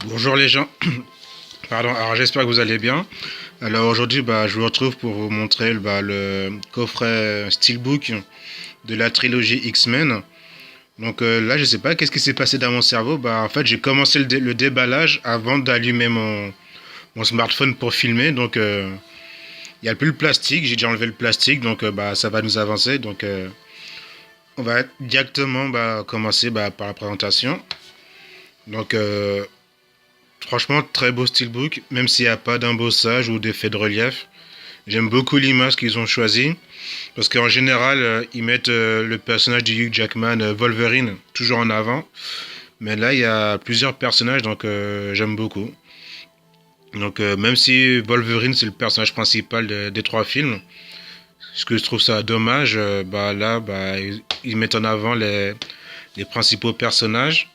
Bonjour les gens, pardon, alors j'espère que vous allez bien. Alors aujourd'hui, je vous retrouve pour vous montrer le coffret Steelbook de la trilogie X-Men. Donc là, je sais pas qu'est-ce qui s'est passé dans mon cerveau. En fait, j'ai commencé le déballage avant d'allumer mon smartphone pour filmer. Donc il n'y a plus le plastique, j'ai déjà enlevé le plastique, donc ça va nous avancer. Donc on va directement commencer par la présentation. Donc franchement, très beau steelbook, même s'il n'y a pas d'embossage ou d'effet de relief. J'aime beaucoup l'image qu'ils ont choisie, parce qu'en général, ils mettent le personnage de Hugh Jackman, Wolverine, toujours en avant. Mais là, il y a plusieurs personnages, donc j'aime beaucoup. Donc même si Wolverine, c'est le personnage principal des trois films, ce que je trouve ça dommage, ils mettent en avant les principaux personnages.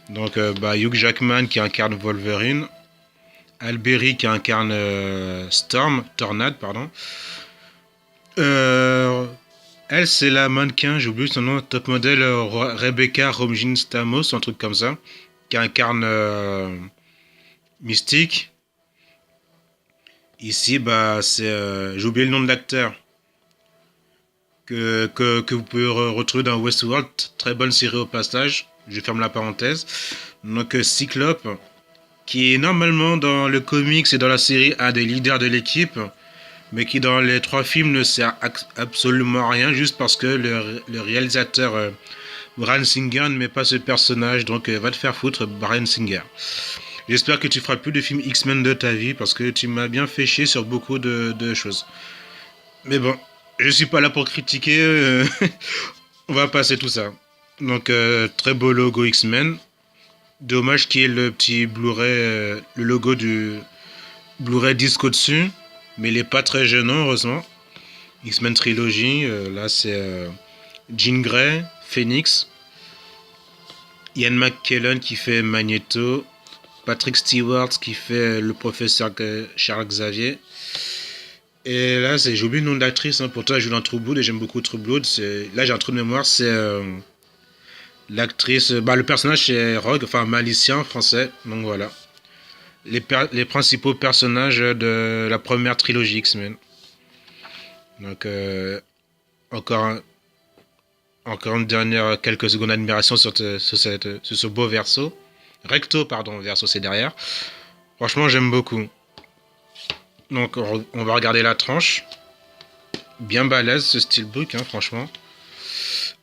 Donc Hugh Jackman qui incarne Wolverine, Alberi qui incarne Tornade, pardon. Euh, Elle, c'est la mannequin, j'ai oublié son nom, top modèle Rebecca Romijn Stamos, un truc comme ça, qui incarne Mystique. Ici, j'ai oublié le nom de l'acteur que vous pouvez retrouver dans Westworld, très bonne série au passage. Je ferme la parenthèse. Donc Cyclope, qui est normalement dans le comics et dans la série un des leaders de l'équipe, mais qui dans les trois films ne sert absolument à rien, juste parce que le réalisateur Bryan Singer ne met pas ce personnage, donc va te faire foutre, Bryan Singer. J'espère que tu feras plus de films X-Men de ta vie, parce que tu m'as bien fait chier sur beaucoup de choses. Mais bon, je suis pas là pour critiquer, on va passer tout ça. Donc très beau logo X-Men. Dommage qu'il y ait le petit Blu-ray, le logo du Blu-ray disque au-dessus, mais il est pas très gênant, heureusement. X-Men Trilogy, là c'est Jean Grey, Phoenix, Ian McKellen qui fait Magneto, Patrick Stewart qui fait le professeur Charles Xavier. Et là, j'ai oublié le nom de l'actrice, hein. Pourtant, elle joue dans True Blood et j'aime beaucoup True Blood. Là, j'ai un trou de mémoire, c'est l'actrice. Le personnage, c'est Rogue, enfin Malicien en français. Donc voilà. Les principaux personnages de la première trilogie X-Men. Donc, encore, encore une dernière quelques secondes d'admiration sur ce beau verso. Recto, pardon, verso c'est derrière. Franchement, j'aime beaucoup. Donc, on va regarder la tranche. Bien balèze ce steelbook, hein, franchement.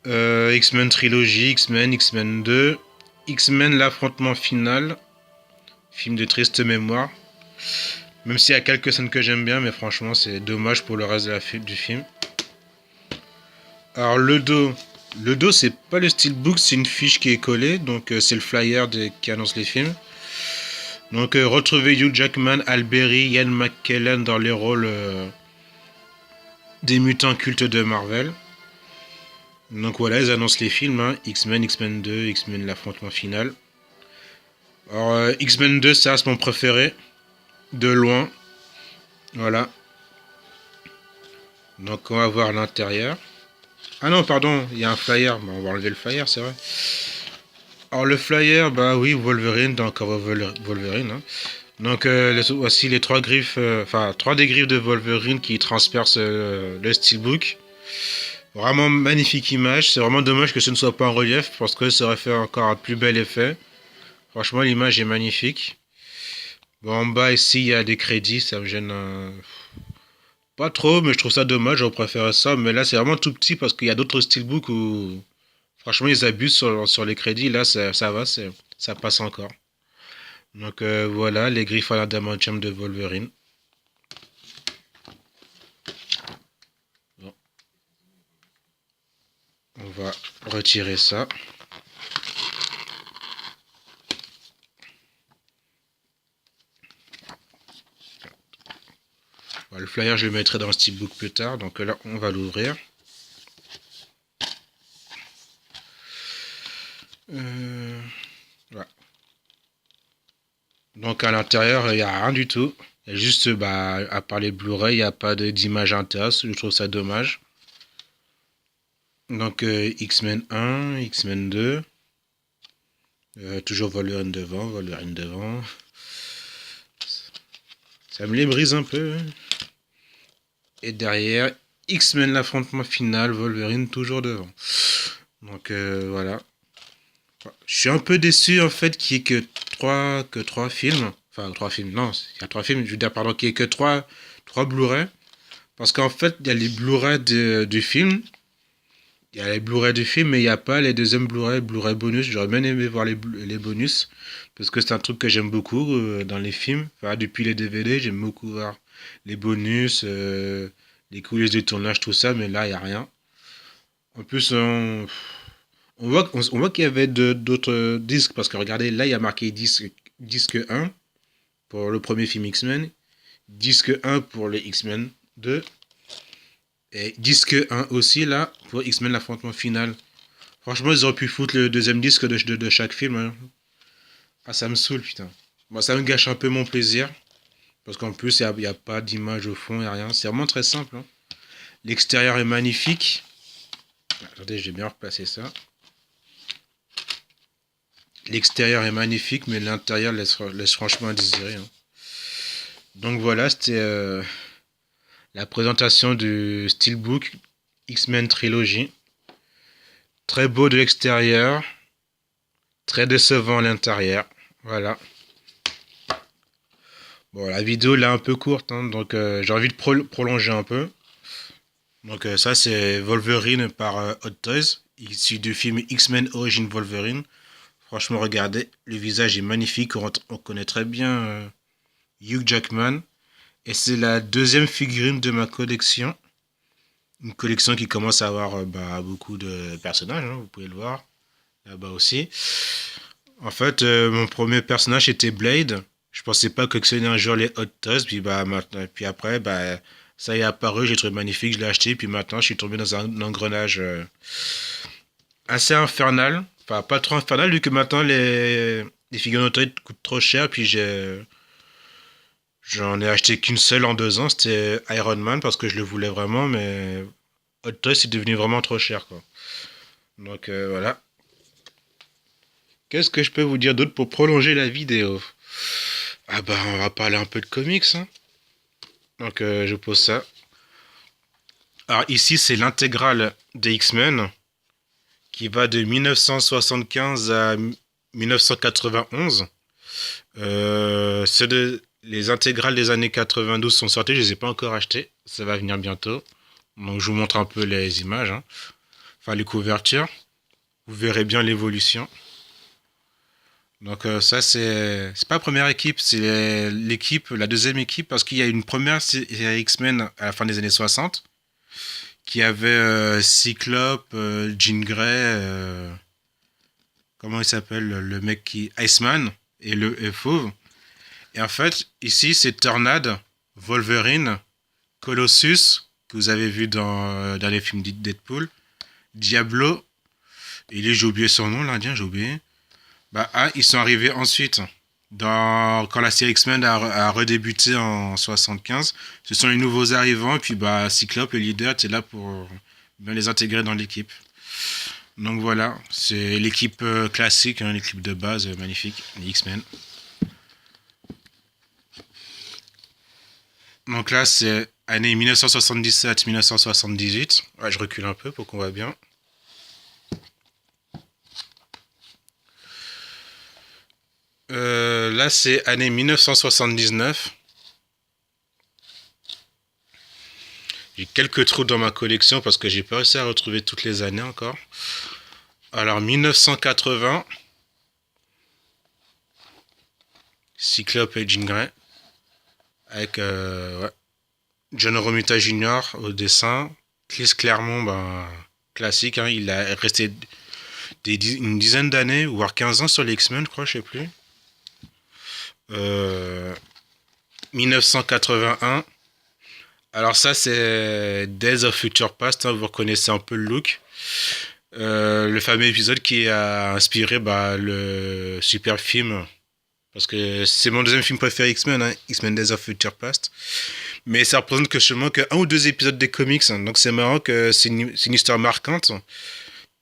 X-Men Trilogy, X-Men, X-Men 2, X-Men l'affrontement final, film de triste mémoire. Même s'il y a quelques scènes que j'aime bien, mais franchement, c'est dommage pour le reste du film. Alors, le dos, c'est pas le steelbook, c'est une fiche qui est collée, donc c'est le flyer qui annonce les films. Donc, retrouvez Hugh Jackman, Alberi, Ian McKellen dans les rôles des mutants cultes de Marvel. Donc voilà, ils annoncent les films, hein. X-Men, X-Men 2, X-Men l'affrontement final. Alors, X-Men 2, ça, c'est mon préféré. De loin. Voilà. Donc, on va voir l'intérieur. Ah non, pardon, il y a un flyer. On va enlever le flyer, c'est vrai. Alors, le flyer, oui, Wolverine, donc Wolverine. Hein. Donc, voici les trois griffes, trois des griffes de Wolverine qui transpercent le steelbook. Vraiment magnifique image. C'est vraiment dommage que ce ne soit pas en relief parce que ça aurait fait encore un plus bel effet. Franchement, l'image est magnifique. Bon, en bas, ici, il y a des crédits. Ça me gêne pas trop, mais je trouve ça dommage. J'aurais préféré ça. Mais là, c'est vraiment tout petit parce qu'il y a d'autres steelbooks où, franchement, ils abusent sur les crédits. Là, ça va, ça passe encore. Donc, voilà, les griffes à l'adamantium de Wolverine. Bon. On va retirer ça. Le flyer, je le mettrai dans le steelbook plus tard. Donc là, on va l'ouvrir. Voilà. Donc à l'intérieur, il n'y a rien du tout. Il y a juste, à part les Blu-ray, il n'y a pas d'image intéressante. Je trouve ça dommage. Donc X-Men 1, X-Men 2. Toujours Wolverine devant, Wolverine devant. Ça me les brise un peu. Hein. Et derrière, X-Men l'affrontement final, Wolverine toujours devant. Donc voilà. Je suis un peu déçu en fait qu'il n'y ait que trois films. Enfin, trois films, non, il y a trois films, je veux dire, pardon, qu'il n'y ait que trois Blu-ray. Parce qu'en fait, il y a les Blu-ray du film. Il y a les Blu-ray du film, mais il n'y a pas les deuxièmes Blu-ray bonus. J'aurais bien aimé voir les bonus. Parce que c'est un truc que j'aime beaucoup dans les films. Enfin, depuis les DVD, j'aime beaucoup voir les bonus, les coulisses du tournage, tout ça, mais là, il n'y a rien. En plus, on voit qu'il y avait d'autres disques, parce que regardez, là, il y a marqué disque 1 pour le premier film X-Men, disque 1 pour les X-Men 2, et disque 1 aussi, là, pour X-Men l'affrontement final. Franchement, ils auraient pu foutre le deuxième disque de chaque film. Hein. Ah, ça me saoule, putain. Bon, ça me gâche un peu mon plaisir, parce qu'en plus, il n'y a pas d'image au fond, il n'y a rien. C'est vraiment très simple. Hein. L'extérieur est magnifique. Attendez, j'ai bien replacé ça. L'extérieur est magnifique, mais l'intérieur laisse franchement à désirer. Hein. Donc voilà, c'était la présentation du Steelbook X-Men Trilogy. Très beau de l'extérieur, très décevant à l'intérieur. Voilà. Bon, la vidéo là un peu courte, hein, donc j'ai envie de prolonger un peu. Donc ça c'est Wolverine par Hot Toys, issu du film X-Men Origin Wolverine. Franchement, regardez, le visage est magnifique, on connaît très bien Hugh Jackman. Et c'est la deuxième figurine de ma collection. Une collection qui commence à avoir beaucoup de personnages, hein, vous pouvez le voir, là-bas aussi. En fait, mon premier personnage était Blade. Je pensais pas collectionner un jour les Hot Toys, puis après, ça y est apparu, j'ai trouvé magnifique, je l'ai acheté, puis maintenant je suis tombé dans un engrenage assez infernal. Enfin, pas trop infernal, vu que maintenant les figurines Hot Toys coûtent trop cher, puis j'en ai acheté qu'une seule en 2 ans, c'était Iron Man, parce que je le voulais vraiment, mais Hot Toys c'est devenu vraiment trop cher, quoi. Donc voilà. Qu'est-ce que je peux vous dire d'autre pour prolonger la vidéo? Ah bah on va parler un peu de comics, hein. Donc je pose ça. Alors ici c'est l'intégrale des X-Men qui va de 1975 à 1991. Les intégrales des années 92 sont sorties, je les ai pas encore achetées, ça va venir bientôt. Donc je vous montre un peu les images, hein. Enfin les couvertures. Vous verrez bien l'évolution. Donc ça c'est pas la première équipe, c'est l'équipe, la deuxième équipe, parce qu'il y a une première série X-Men à la fin des années 60 qui avait Cyclope, Jean Grey, comment il s'appelle le mec qui Iceman et Fauve. Et en fait ici c'est Tornade, Wolverine, Colossus que vous avez vu dans les films Deadpool, Diablo, et j'ai oublié son nom, l'Indien, j'ai oublié. Ils sont arrivés ensuite, quand la série X-Men a redébuté en 75. Ce sont les nouveaux arrivants, et puis Cyclope, le leader, était là pour bien les intégrer dans l'équipe. Donc voilà, c'est l'équipe classique, hein, l'équipe de base, magnifique, les X-Men. Donc là, c'est année 1977-1978. Ouais, je recule un peu pour qu'on voit bien. Là, c'est année 1979. J'ai quelques trous dans ma collection parce que j'ai pas réussi à retrouver toutes les années encore. Alors, 1980. Cyclope et Jean Grey. Avec John Romita Jr. au dessin. Chris Claremont, classique. Hein, il a resté une dizaine d'années, voire 15 ans sur les X-Men, je crois, je sais plus. 1981. Alors ça c'est Days of Future Past, hein, vous reconnaissez un peu le look. Le fameux épisode qui a inspiré le super film, parce que c'est mon deuxième film préféré X-Men, hein, X-Men Days of Future Past. Mais ça représente que seulement qu'un ou deux épisodes des comics, hein, donc c'est marrant que c'est une histoire marquante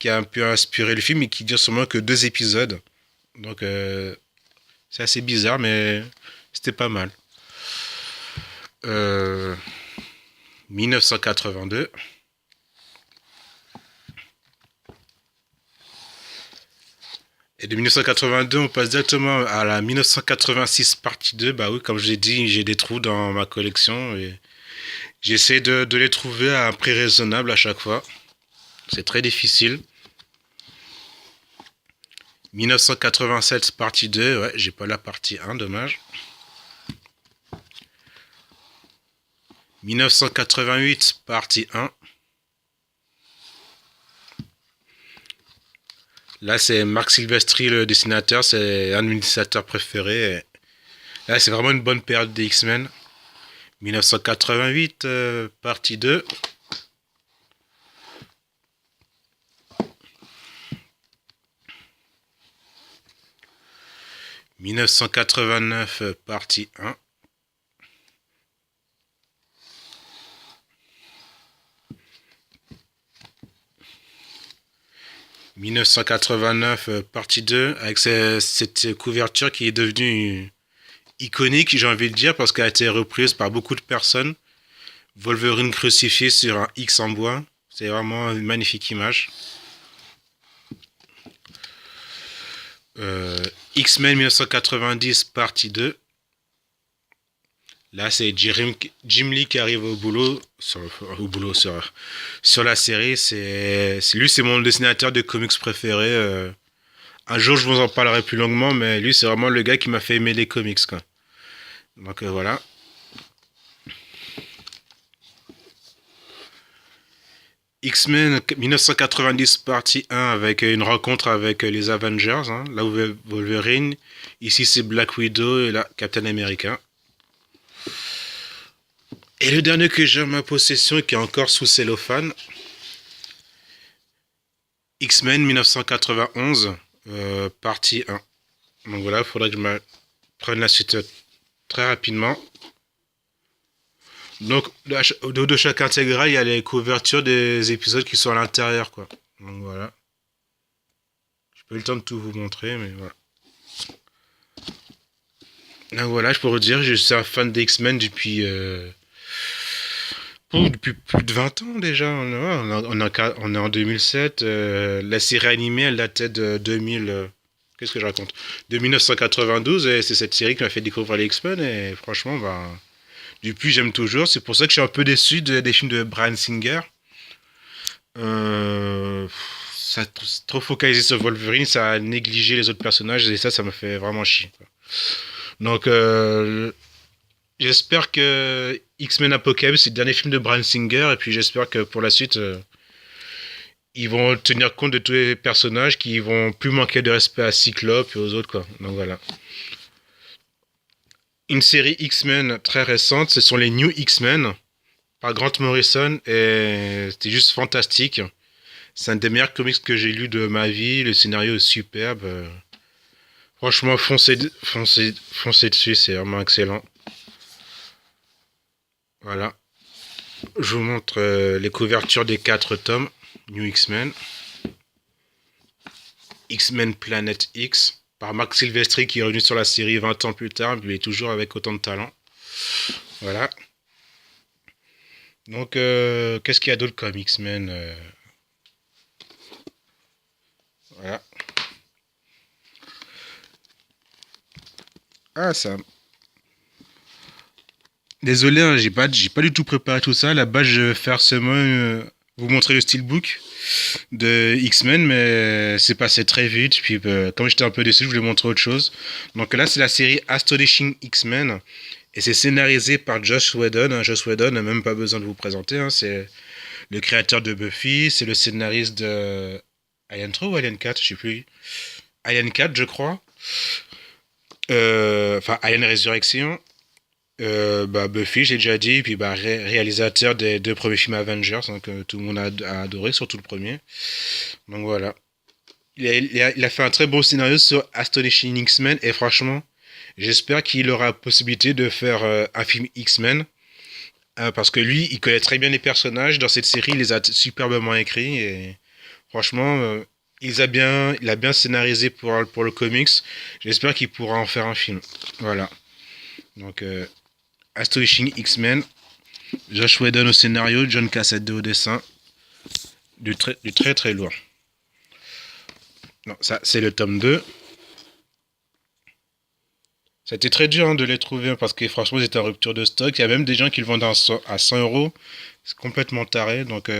qui a un peu inspiré le film et qui dure seulement que 2 épisodes. Donc c'est assez bizarre, mais c'était pas mal. 1982. Et de 1982, on passe directement à la 1986 partie 2. Bah oui, comme je l'ai dit, j'ai des trous dans ma collection et j'essaie de les trouver à un prix raisonnable à chaque fois. C'est très difficile. 1987 partie 2, ouais, j'ai pas la partie 1, dommage. 1988 partie 1. Là, c'est Marc Silvestri, le dessinateur, c'est un de mes dessinateurs préférés. Là, c'est vraiment une bonne période des X-Men. 1988, partie 2. 1989, partie 1. 1989, partie 2, avec cette couverture qui est devenue iconique, j'ai envie de dire, parce qu'elle a été reprise par beaucoup de personnes. Wolverine crucifié sur un X en bois. C'est vraiment une magnifique image. X-Men 1990, partie 2. Là, c'est Jim Lee qui arrive au boulot, sur la série. Lui, c'est mon dessinateur de comics préféré. Un jour, je vous en parlerai plus longuement, mais lui, c'est vraiment le gars qui m'a fait aimer les comics, quoi. Donc voilà. X-Men 1990 partie 1 avec une rencontre avec les Avengers, hein, là où Wolverine, ici c'est Black Widow et là Captain America. Et le dernier que j'ai en ma possession qui est encore sous cellophane, X-Men 1991 partie 1. Donc voilà, il faudrait que je me prenne la suite très rapidement. Donc, au dos de chaque intégrale, il y a les couvertures des épisodes qui sont à l'intérieur, quoi. Donc voilà. J'ai pas eu le temps de tout vous montrer, mais voilà. Donc voilà, je pourrais dire, je suis un fan d'X-Men depuis plus de 20 ans déjà. On est en 2007. La série animée, elle datait de 2000. Qu'est-ce que je raconte? De 1992, et c'est cette série qui m'a fait découvrir les X-Men, et franchement, bah. Depuis, j'aime toujours. C'est pour ça que je suis un peu déçu des films de Bryan Singer. Ça trop focalisé sur Wolverine, ça a négligé les autres personnages et ça me fait vraiment chier, quoi. Donc, j'espère que X-Men Apocalypse, c'est le dernier film de Bryan Singer et puis j'espère que pour la suite, ils vont tenir compte de tous les personnages qui vont plus manquer de respect à Cyclope et aux autres, quoi. Donc voilà. Une série X-Men très récente, ce sont les New X-Men par Grant Morrison et c'était juste fantastique. C'est un des meilleurs comics que j'ai lu de ma vie. Le scénario est superbe. Franchement, foncez dessus, c'est vraiment excellent. Voilà. Je vous montre les couvertures des 4 tomes. New X-Men. X-Men Planet X. Par Marc Silvestri qui est revenu sur la série 20 ans plus tard. Mais il est toujours avec autant de talent. Voilà. Donc, qu'est-ce qu'il y a d'autre comme X-Men Voilà. Ah, ça. Désolé, hein, j'ai pas du tout préparé tout ça. Là-bas, je vais faire seulement vous montrer le steelbook de X-Men, mais c'est passé très vite. Puis, comme j'étais un peu déçu, je voulais montrer autre chose. Donc là, c'est la série Astonishing X-Men. Et c'est scénarisé par Joss Whedon. Hein. Joss Whedon n'a même pas besoin de vous présenter. Hein. C'est le créateur de Buffy. C'est le scénariste de Alien 3 ou Alien 4, je sais plus. Alien 4, je crois. Enfin, Alien Resurrection. Buffy, j'ai déjà dit, puis réalisateur des 2 premiers films Avengers, hein, que tout le monde a adoré, surtout le premier. Donc voilà. Il a fait un très beau scénario sur Astonishing X-Men, et franchement, j'espère qu'il aura la possibilité de faire un film X-Men, parce que lui, il connaît très bien les personnages. Dans cette série, il les a superbement écrits, et franchement, Il a bien scénarisé pour le comics. J'espère qu'il pourra en faire un film. Voilà. Donc, Astonishing X-Men, Josh Whedon au scénario, John Cassaday au dessin. Du très très lourd. Non, ça, c'est le tome 2. C'était très dur hein, de les trouver hein, parce que franchement, ils étaient en rupture de stock. Il y a même des gens qui le vendent à 100 euros. C'est complètement taré. Donc,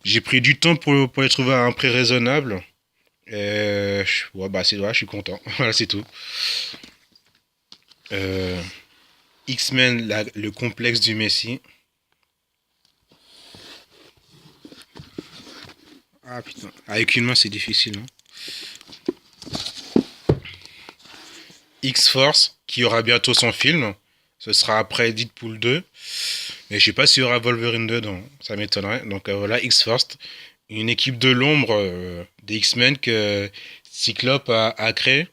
j'ai pris du temps pour les trouver à un prix raisonnable. Et ouais, bah, je suis content. Voilà, c'est tout. Euh, X-Men, le complexe du Messie. Ah putain. Avec une main, c'est difficile. Hein. X-Force, qui aura bientôt son film. Ce sera après Deadpool 2. Mais je sais pas s'il y aura Wolverine dedans. Ça m'étonnerait. Donc voilà, X-Force. Une équipe de l'ombre des X-Men que Cyclope a créé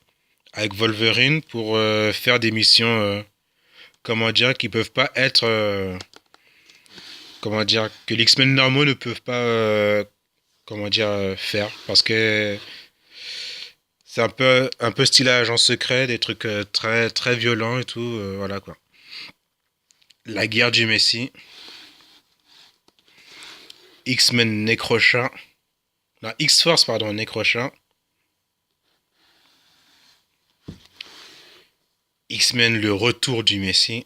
avec Wolverine pour faire des missions, comment dire, qui peuvent pas être, comment dire, que les X-Men normaux ne peuvent pas, comment dire, faire. Parce que c'est un peu style agent secret, des trucs très, très violents et tout, voilà quoi. La guerre du Messie, X-Men Necrochat, non, X-Force, pardon, Necrochat, X-Men le retour du Messie,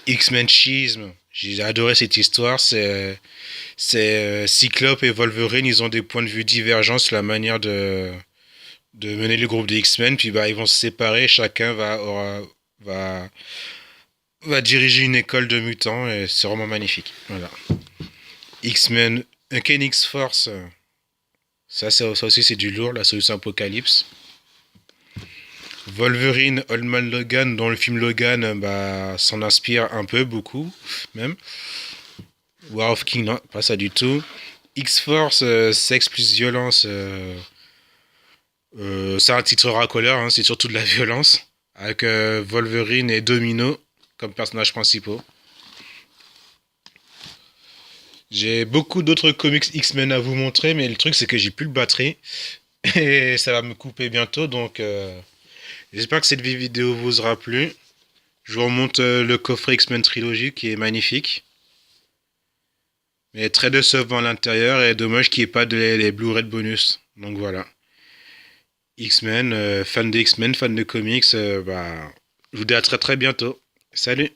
X-Men Schisme, j'ai adoré cette histoire, c'est Cyclope et Wolverine, ils ont des points de vue divergents sur la manière de mener le groupe des X-Men, puis bah ils vont se séparer, chacun va, va diriger une école de mutants et c'est vraiment magnifique. Voilà. X-Men, Uncanny X-Force, ça aussi c'est du lourd, la solution Apocalypse. Wolverine, Old Man Logan, dont le film Logan bah, s'en inspire un peu, beaucoup même. War of King, non, pas ça du tout. X-Force, sexe plus violence, c'est un titre racoleur, hein, c'est surtout de la violence. Avec Wolverine et Domino comme personnages principaux. J'ai beaucoup d'autres comics X-Men à vous montrer, mais le truc c'est que j'ai plus de batterie. Et ça va me couper bientôt, donc j'espère que cette vidéo vous aura plu. Je vous remonte le coffret X-Men Trilogy qui est magnifique. Mais très décevant à l'intérieur et dommage qu'il n'y ait pas les Blu-ray de bonus. Donc voilà. X-Men, fan de X-Men, fan de comics, bah, je vous dis à très très bientôt. Salut!